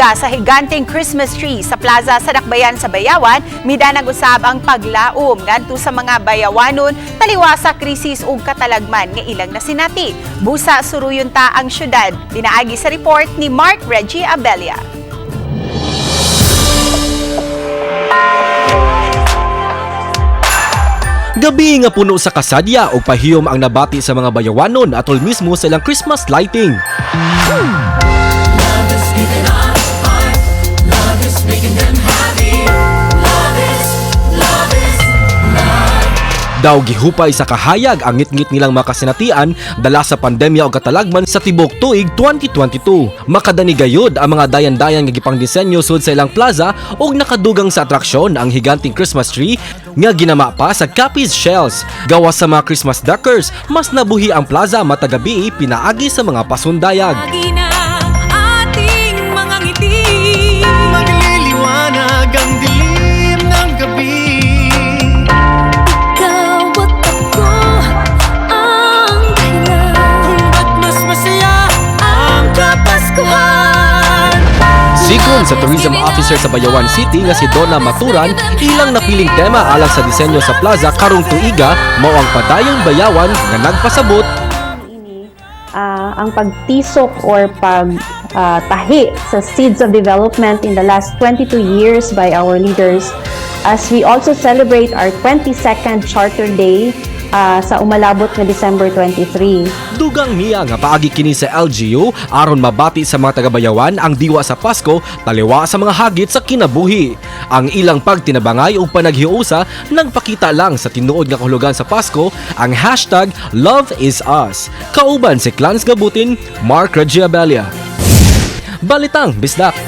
Tuiga sa higanting Christmas tree sa Plaza sa Dakbayan sa Bayawan, mida nag-usab ang paglaom ngadto sa mga bayawanon taliwa sa krisis ug katalagman nga ilang nasinati. Busa suruyon ta ang syudad. Pinaagi sa report ni Mark Reggie Abella. Gabi nga puno sa kasadya o pahiyom ang nabati sa mga bayawanon atol mismo sa ilang Christmas lighting. Daw gihupay sa kahayag ang ngit-ngit nilang makasinatian dala sa pandemya o katalagman sa tibok tuig 2022. Makadani gayud ang mga dayan-dayan nga gipangdisenyo sud sa ilang plaza ug nakadugang sa atraksyon ang higanting Christmas tree nga ginama pa sa Capiz shells. Gawas sa mga Christmas deckers, mas nabuhi ang plaza matag gabi pinaagi sa mga pasundayag. Magliliwanag ang dilim ng gabi. Sigon sa Tourism Officer sa Bayawan City nga si Donna Maturan, ilang napiling tema alang sa disenyo sa plaza karong tuiga mao ang padayong bayawan nga nagpasabot ang pagtisok or pagtahi sa seeds of development in the last 22 years by our leaders as we also celebrate our 22nd Charter Day sa umalabot nga December 23. Dugang niya nga paagi kini sa LGU aron mabati sa mga taga-bayawan ang diwa sa Pasko taliwa sa mga hagit sa kinabuhi. Ang ilang pagtinabangay ug panaghiusa nagpakita lang sa tinuod nga kahulugan sa Pasko ang hashtag #LoveIsUs. Kauban si Clans Gabutin, Mark Reggie Abella. Balitang Bisdak.